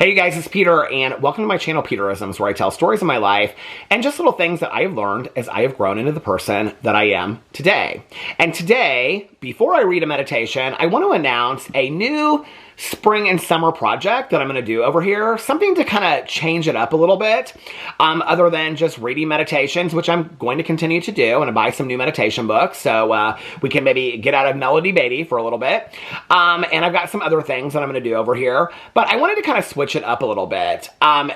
Hey you guys, it's Peter, and welcome to my channel, Peterisms, where I tell stories of my life and just little things that I have learned as I have grown into the person that I am today. And today, before I read a meditation, I want to announce a new spring and summer project that I'm going to do over here. Something to kind of change it up a little bit, other than just reading meditations, which I'm going to continue to do, and buy some new meditation books so we can maybe get out of Melody Beatty for a little bit. And I've got some other things that I'm going to do over here, but I wanted to kind of switch it up a little bit.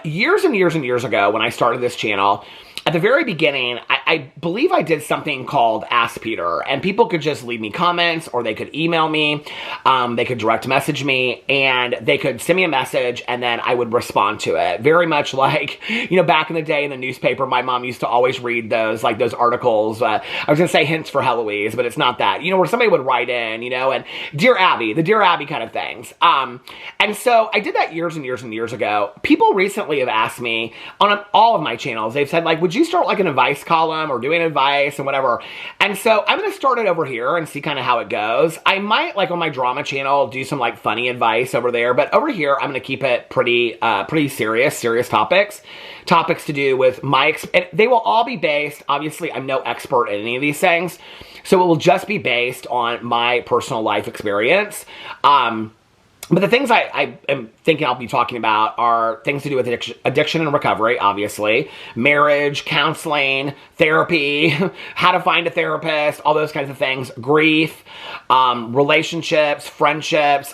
Years and years and years ago, when I started this channel, at the very beginning, I believe I did something called Ask Peter, and people could just leave me comments, or they could email me, they could direct message me, and they could send me a message, and then I would respond to it. Very much like, back in the day in the newspaper, my mom used to always read those articles. I was going to say Hints for Heloise, but it's not that. Where somebody would write in, and Dear Abby, the Dear Abby kind of things. And so I did that years and years and years ago. People recently have asked me on all of my channels, they've said, would you start an advice column or doing advice and whatever? And so I'm going to start it over here and see kind of how it goes. I might, on my drama channel, do some funny advice over there, but over here I'm going to keep it pretty serious topics to do with and they will all be based, obviously I'm no expert in any of these things, so it will just be based on my personal life experience. But the things I am thinking I'll be talking about are things to do with addiction and recovery, obviously, marriage, counseling, therapy, how to find a therapist, all those kinds of things, grief, relationships, friendships,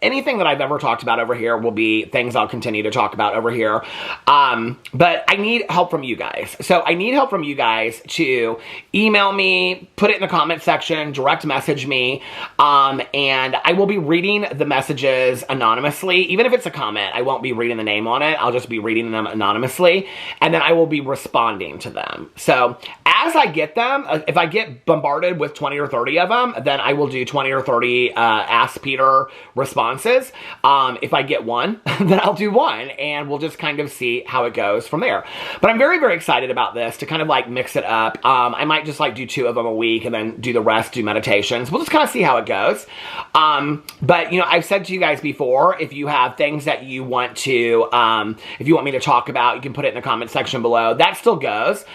anything that I've ever talked about over here will be things I'll continue to talk about over here. But I need help from you guys. So I need help from you guys to email me, put it in the comment section, direct message me, and I will be reading the messages anonymously. Even if it's a comment, I won't be reading the name on it. I'll just be reading them anonymously, and then I will be responding to them. So as I get them, if I get bombarded with 20 or 30 of them, then I will do 20 or 30 Ask Peter responses. If I get one, then I'll do one, and we'll just kind of see how it goes from there. But I'm very, very excited about this to kind of mix it up. I might just do 2 of them a week and then do the rest, do meditations. We'll just kind of see how it goes. But I've said to you guys before, if you have things that you want to, if you want me to talk about, you can put it in the comment section below. That still goes.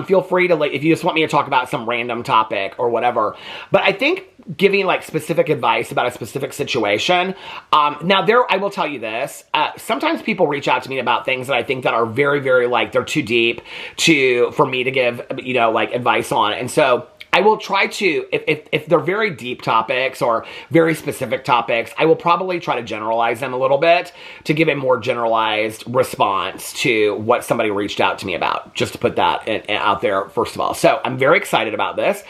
Feel free to, if you just want me to talk about some random topic or whatever. But I think giving specific advice about a specific situation. Now I will tell you this, sometimes people reach out to me about things that I think that are very, very they're too deep for me to give, advice on. And so I will try to, if they're very deep topics or very specific topics, I will probably try to generalize them a little bit to give a more generalized response to what somebody reached out to me about, just to put that out there first of all. So I'm very excited about this.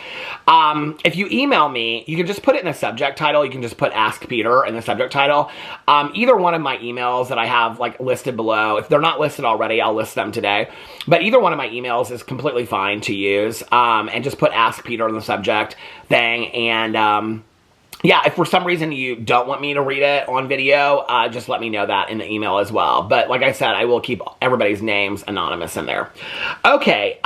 If you email me, you can just put it in the subject title. You can just put Ask Peter in the subject title. Either one of my emails that I have listed below, if they're not listed already, I'll list them today. But either one of my emails is completely fine to use, and just put Ask Peter in the subject thing, and yeah, if for some reason you don't want me to read it on video, just let me know that in the email as well. But like I said, I will keep everybody's names anonymous in there. Okay,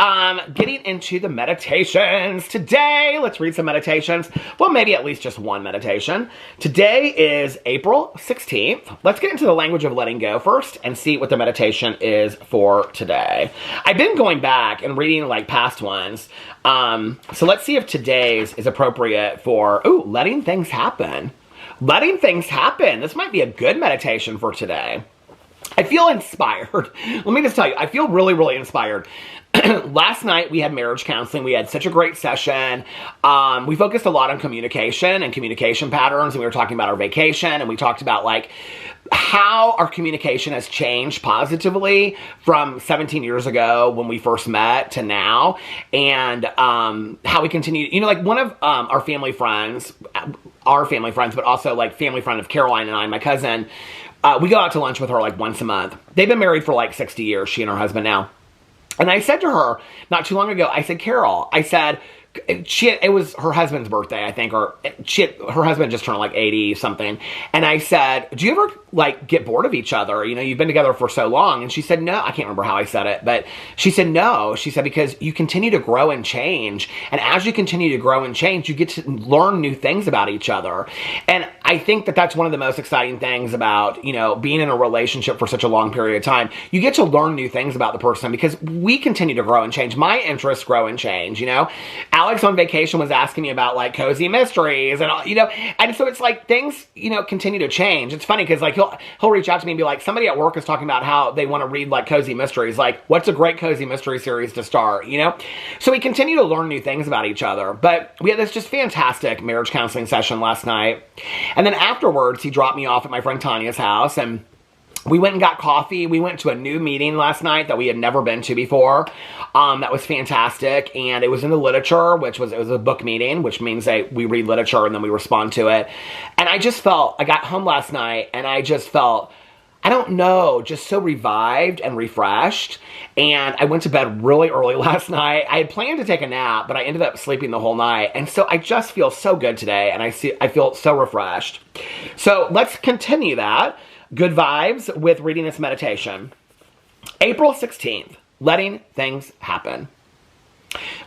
getting into the meditations. Today, let's read some meditations. Well, maybe at least just one meditation. Today is April 16th. Let's get into the language of letting go first and see what the meditation is for today. I've been going back and reading past ones. So let's see if today's is appropriate for, letting things happen. Letting things happen. This might be a good meditation for today. I feel inspired. Let me just tell you, I feel really, really inspired. Last night we had marriage counseling. We had such a great session. We focused a lot on communication and communication patterns, and we were talking about our vacation, and we talked about how our communication has changed positively from 17 years ago when we first met to now, and how we continue. One of our family friends, but also family friend of Caroline and I, my cousin, we go out to lunch with her once a month. They've been married for 60 years, she and her husband now. And I said to her not too long ago, I said, Carol, I said, it was her husband's birthday, I think, or her husband just turned like 80 something. And I said, do you ever like get bored of each other? You know, you've been together for so long. And she said, no, I can't remember how I said it, but she said, no. She said, because you continue to grow and change. And as you continue to grow and change, you get to learn new things about each other. And I think that that's one of the most exciting things about, you know, being in a relationship for such a long period of time. You get to learn new things about the person because we continue to grow and change. My interests grow and change, you know. Alex on vacation was asking me about like cozy mysteries and all, you know, and so it's like things, you know, continue to change. It's funny because like he'll reach out to me and be like, somebody at work is talking about how they want to read like cozy mysteries. Like, what's a great cozy mystery series to start, you know? So we continue to learn new things about each other. But we had this just fantastic marriage counseling session last night. And then afterwards, he dropped me off at my friend Tanya's house, and we went and got coffee. We went to a new meeting last night that we had never been to before. That was fantastic. And it was in the literature, it was a book meeting, which means we read literature and then we respond to it. And I got home last night and I just felt, I don't know, just so revived and refreshed. And I went to bed really early last night. I had planned to take a nap, but I ended up sleeping the whole night. And so I just feel so good today, and I feel so refreshed. So let's continue that. Good vibes with reading this meditation. April 16th, letting things happen.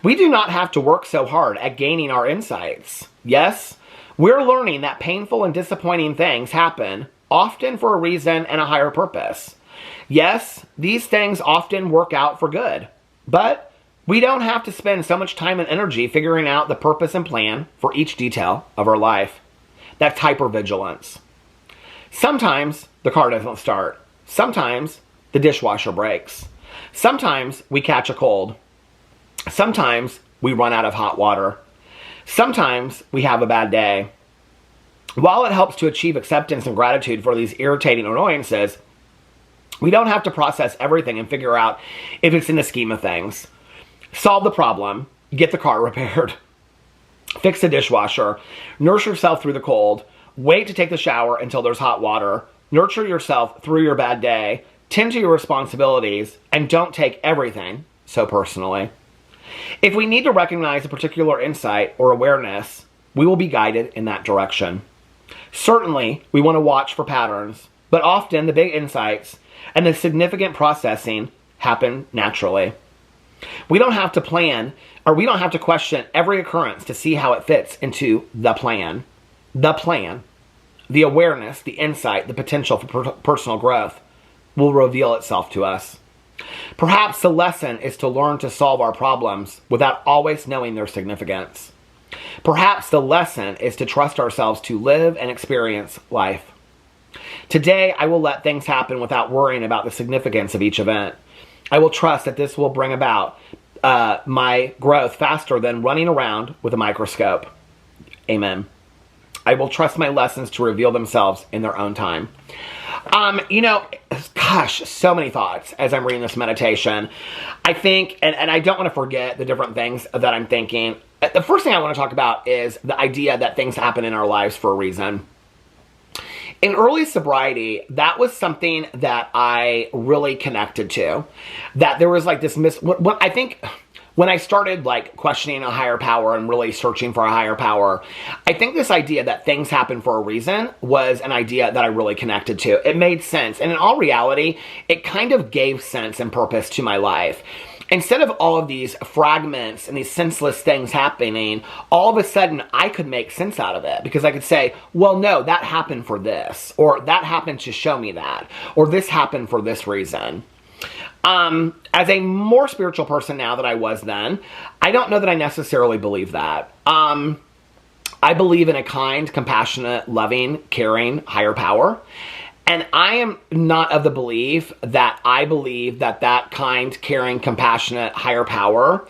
We do not have to work so hard at gaining our insights. Yes, we're learning that painful and disappointing things happen, often for a reason and a higher purpose. Yes, these things often work out for good, but we don't have to spend so much time and energy figuring out the purpose and plan for each detail of our life. That's hypervigilance. Sometimes the car doesn't start. Sometimes the dishwasher breaks. Sometimes we catch a cold. Sometimes we run out of hot water. Sometimes we have a bad day. While it helps to achieve acceptance and gratitude for these irritating annoyances, we don't have to process everything and figure out if it's in the scheme of things. Solve the problem, get the car repaired, fix the dishwasher, nurse yourself through the cold, wait to take the shower until there's hot water, nurture yourself through your bad day, tend to your responsibilities, and don't take everything so personally. If we need to recognize a particular insight or awareness, we will be guided in that direction. Certainly, we want to watch for patterns, but often the big insights and the significant processing happen naturally. We don't have to plan, or we don't have to question every occurrence to see how it fits into the plan. The plan, the awareness, the insight, the potential for personal growth will reveal itself to us. Perhaps the lesson is to learn to solve our problems without always knowing their significance. Perhaps the lesson is to trust ourselves to live and experience life. Today, I will let things happen without worrying about the significance of each event. I will trust that this will bring about my growth faster than running around with a microscope. Amen. I will trust my lessons to reveal themselves in their own time. You know, gosh, so many thoughts as I'm reading this meditation. I think, and I don't want to forget the different things that I'm thinking. The first thing I want to talk about is the idea that things happen in our lives for a reason. In early sobriety, that was something that I really connected to. That there was like this I think when I started like questioning a higher power and really searching for a higher power, I think this idea that things happen for a reason was an idea that I really connected to. It made sense. And in all reality, it kind of gave sense and purpose to my life. Instead of all of these fragments and these senseless things happening, all of a sudden I could make sense out of it because I could say, well, no, that happened for this, or that happened to show me that, or this happened for this reason. As a more spiritual person now than I was then, I don't know that I necessarily believe that. I believe in a kind, compassionate, loving, caring, higher power. And I am not of the belief that I believe that that kind, caring, compassionate, higher power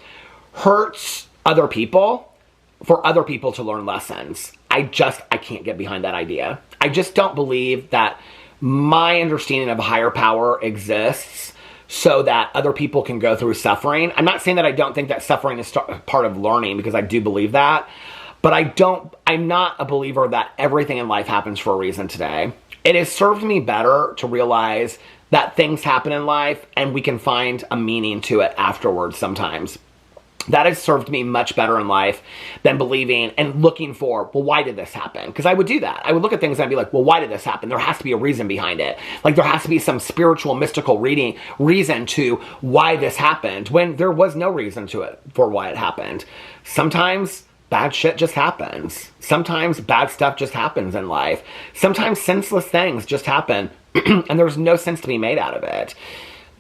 hurts other people for other people to learn lessons. I can't get behind that idea. I just don't believe that my understanding of a higher power exists so that other people can go through suffering. I'm not saying that I don't think that suffering is part of learning, because I do believe that. But I'm not a believer that everything in life happens for a reason today. It has served me better to realize that things happen in life and we can find a meaning to it afterwards sometimes. That has served me much better in life than believing and looking for, well, why did this happen? Because I would do that. I would look at things and I'd be like, well, why did this happen? There has to be a reason behind it. Like there has to be some spiritual, mystical reason to why this happened when there was no reason to it for why it happened. Sometimes bad shit just happens. Sometimes bad stuff just happens in life. Sometimes senseless things just happen and there's no sense to be made out of it.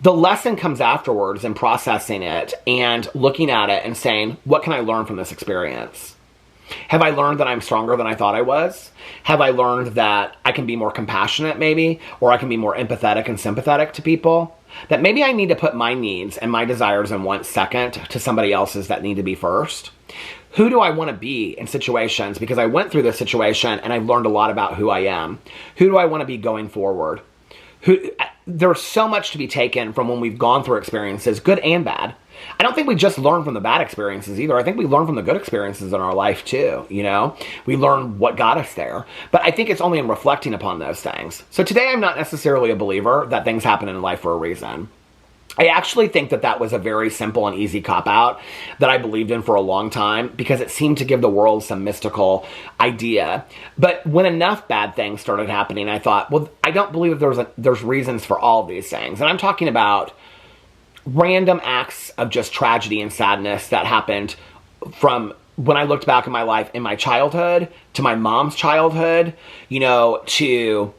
The lesson comes afterwards in processing it and looking at it and saying, what can I learn from this experience? Have I learned that I'm stronger than I thought I was? Have I learned that I can be more compassionate maybe? Or I can be more empathetic and sympathetic to people? That maybe I need to put my needs and my desires and wants second to somebody else's that need to be first? Who do I want to be in situations? Because I went through this situation and I've learned a lot about who I am. Who do I want to be going forward? There's so much to be taken from when we've gone through experiences, good and bad. I don't think we just learn from the bad experiences either. I think we learn from the good experiences in our life too, you know? We learn what got us there. But I think it's only in reflecting upon those things. So today I'm not necessarily a believer that things happen in life for a reason. I actually think that that was a very simple and easy cop-out that I believed in for a long time because it seemed to give the world some mystical idea. But when enough bad things started happening, I thought, well, I don't believe there's reasons for all of these things. And I'm talking about random acts of just tragedy and sadness that happened from when I looked back in my life in my childhood, to my mom's childhood, to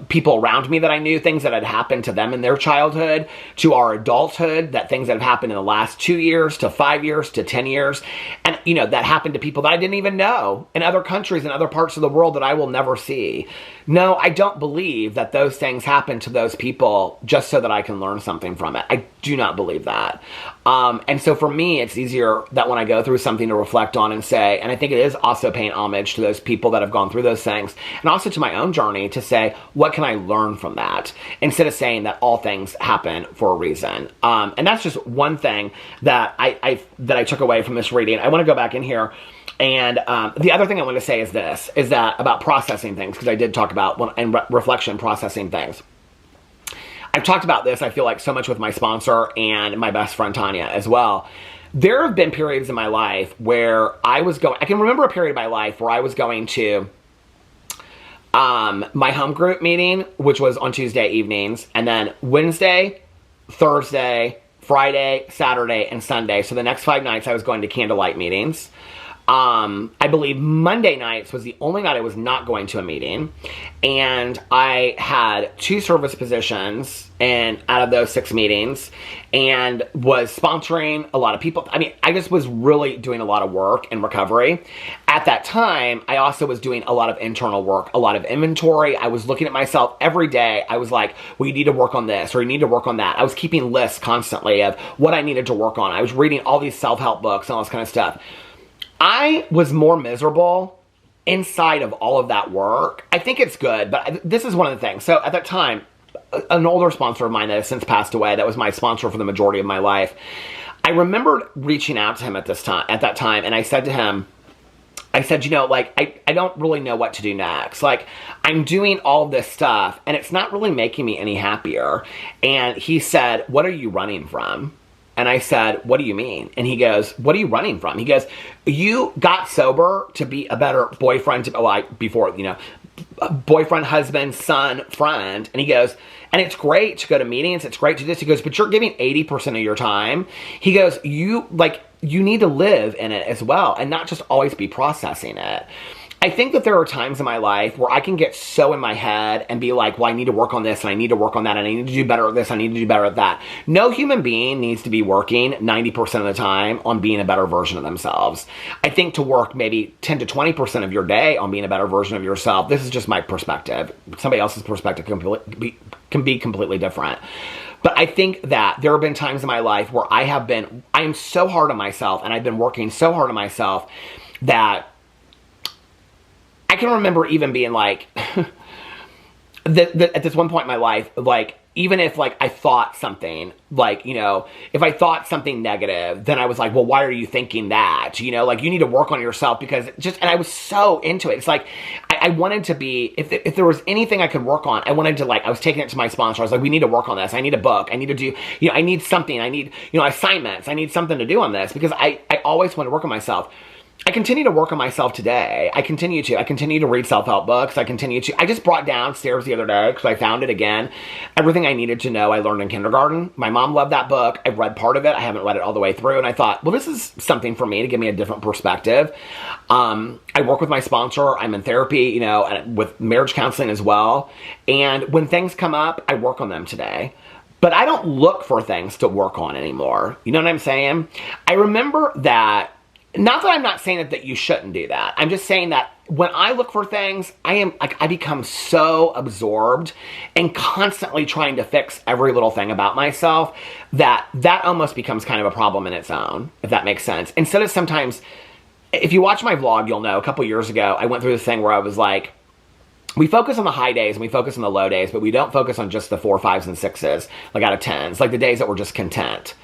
people around me that I knew, things that had happened to them in their childhood, to our adulthood, that things that have happened in the last 2 years, to 5 years, to 10 years. And, that happened to people that I didn't even know in other countries and other parts of the world that I will never see. No, I don't believe that those things happen to those people just so that I can learn something from it. I do not believe that. And so for me, it's easier that when I go through something to reflect on and say, and I think it is also paying homage to those people that have gone through those things, and also to my own journey to say, what can I learn from that? Instead of saying that all things happen for a reason. And that's just one thing that I took away from this reading. I want to go back in here. And the other thing I want to say is this, is that about processing things, because I did talk about in reflection, processing things. I've talked about this, I feel like, so much with my sponsor and my best friend Tanya as well. There have been periods in my life where I can remember a period of my life where I was going to my home group meeting, which was on Tuesday evenings, and then Wednesday, Thursday, Friday, Saturday, and Sunday. So the next 5 nights I was going to candlelight meetings. I believe Monday nights was the only night I was not going to a meeting. And I had 2 service positions out of those 6 meetings, and was sponsoring a lot of people. I mean, I just was really doing a lot of work and recovery. At that time, I also was doing a lot of internal work, a lot of inventory. I was looking at myself every day. I was like, well, you need to work on this, or you need to work on that. I was keeping lists constantly of what I needed to work on. I was reading all these self-help books and all this kind of stuff. I was more miserable inside of all of that work. I think it's good, but this is one of the things. So at that time, an older sponsor of mine that has since passed away, that was my sponsor for the majority of my life, I remembered reaching out to him at that time, and I said to him, I don't really know what to do next. Like, I'm doing all this stuff, and it's not really making me any happier. And he said, what are you running from? And I said, what do you mean? And he goes, what are you running from? He goes, you got sober to be a better boyfriend, boyfriend, husband, son, friend. And he goes, and it's great to go to meetings. It's great to do this. He goes, but you're giving 80% of your time. He goes, you need to live in it as well and not just always be processing it. I think that there are times in my life where I can get so in my head and be like, well, I need to work on this, and I need to work on that, and I need to do better at this, I need to do better at that. No human being needs to be working 90% of the time on being a better version of themselves. I think to work maybe 10 to 20% of your day on being a better version of yourself, this is just my perspective. Somebody else's perspective can be completely different. But I think that there have been times in my life where I am so hard on myself, and I've been working so hard on myself that I can remember even being like, at this one point in my life, like, even if, like, I thought something, like, you know, if I thought something negative, then I was like, well, why are you thinking that? You know, like, you need to work on yourself, because and I was so into it. It's like, I wanted to be, if there was anything I could work on, I wanted to, like, I was taking it to my sponsor. I was like, we need to work on this. I need a book. I need to do, you know, I need something. I need, you know, assignments. I need something to do on this, because I always want to work on myself. I continue to work on myself today. I continue to read self-help books. I just brought downstairs the other day, because I found it again. Everything I needed to know I learned in kindergarten. My mom loved that book. I've read part of it. I haven't read it all the way through. And I thought, well, this is something for me to give me a different perspective. I work with my sponsor. I'm in therapy, you know, with marriage counseling as well. And when things come up, I work on them today. But I don't look for things to work on anymore. You know what I'm saying? I remember that. Not that I'm not saying that you shouldn't do that. I'm just saying that when I look for things, I become so absorbed and constantly trying to fix every little thing about myself that almost becomes kind of a problem in its own, if that makes sense. Instead of sometimes, if you watch my vlog, you'll know a couple years ago, I went through this thing where I was like, we focus on the high days and we focus on the low days, but we don't focus on just the 4, 5s, and 6s, like out of 10s, like the days that we're just content.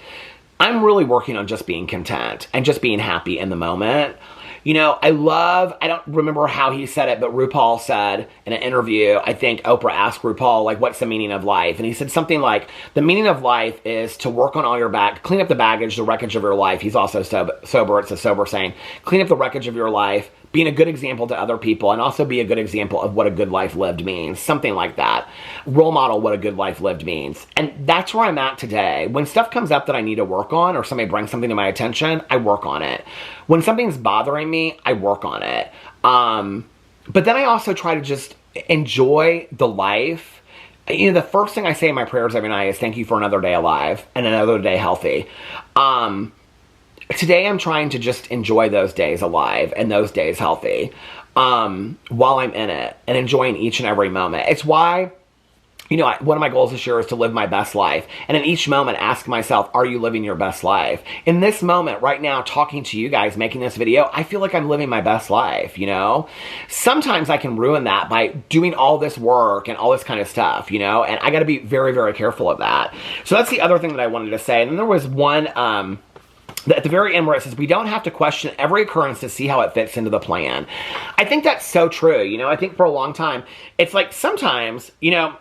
I'm really working on just being content and just being happy in the moment. You know, I don't remember how he said it, but RuPaul said in an interview, I think Oprah asked RuPaul, like, what's the meaning of life? And he said something like, the meaning of life is to work on all your clean up the baggage, the wreckage of your life. He's also sober. It's a sober saying. Clean up the wreckage of your life, being a good example to other people, and also be a good example of what a good life lived means. Something like that. Role model what a good life lived means. And that's where I'm at today. When stuff comes up that I need to work on, or somebody brings something to my attention, I work on it. When something's bothering me, I work on it. But then I also try to just enjoy the life. You know, the first thing I say in my prayers every night is thank you for another day alive and another day healthy. Today I'm trying to just enjoy those days alive and those days healthy while I'm in it and enjoying each and every moment. It's why, you know, one of my goals this year is to live my best life. And in each moment, ask myself, are you living your best life? In this moment, right now, talking to you guys, making this video, I feel like I'm living my best life, you know? Sometimes I can ruin that by doing all this work and all this kind of stuff, you know? And I got to be very, very careful of that. So that's the other thing that I wanted to say. And then there was one, at the very end where it says, we don't have to question every occurrence to see how it fits into the plan. I think that's so true. You know, I think for a long time, it's like sometimes, you know,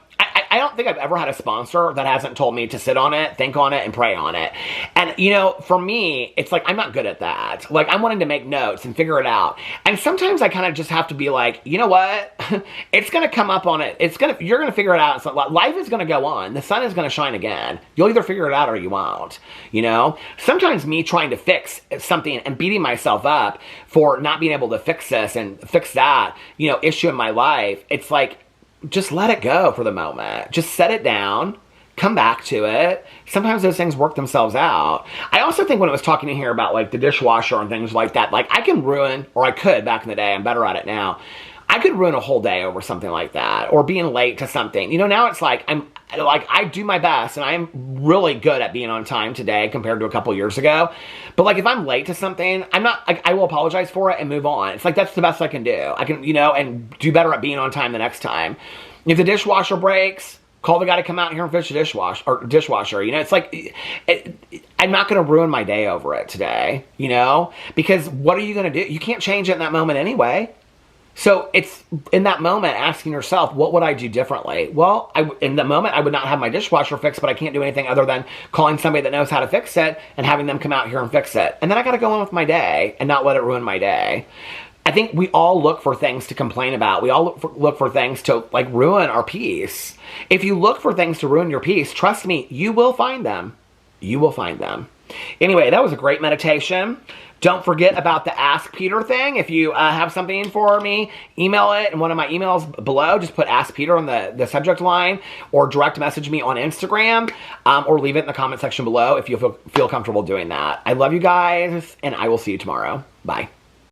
I don't think I've ever had a sponsor that hasn't told me to sit on it, think on it, and pray on it. And, you know, for me, it's like, I'm not good at that. Like, I'm wanting to make notes and figure it out. And sometimes I kind of just have to be like, you know what? It's going to come up on it. You're going to figure it out. So life is going to go on. The sun is going to shine again. You'll either figure it out or you won't, you know? Sometimes me trying to fix something and beating myself up for not being able to fix this and fix that, you know, issue in my life, it's like, just let it go for the moment. Just set it down. Come back to it. Sometimes those things work themselves out. I also think when it was talking in here about like the dishwasher and things like that, like I can ruin, or I could back in the day, I'm better at it now. I could ruin a whole day over something like that, or being late to something. You know, now it's like, I do my best, and I'm really good at being on time today compared to a couple years ago. But like, if I'm late to something, I'm not, like, I will apologize for it and move on. It's like, that's the best I can do. I can, you know, and do better at being on time the next time. If the dishwasher breaks, call the guy to come out here and fix the dishwasher. You know, it's like, I'm not going to ruin my day over it today, you know, because what are you going to do? You can't change it in that moment anyway. So it's in that moment asking yourself, what would I do differently? Well, in the moment, I would not have my dishwasher fixed, but I can't do anything other than calling somebody that knows how to fix it and having them come out here and fix it. And then I got to go on with my day and not let it ruin my day. I think we all look for things to complain about. We all look for things to like ruin our peace. If you look for things to ruin your peace, trust me, you will find them. You will find them. Anyway, that was a great meditation. Don't forget about the Ask Peter thing. If you have something for me, email it in one of my emails below. Just put Ask Peter on the subject line, or direct message me on Instagram, or leave it in the comment section below if you feel comfortable doing that. I love you guys, and I will see you tomorrow. Bye.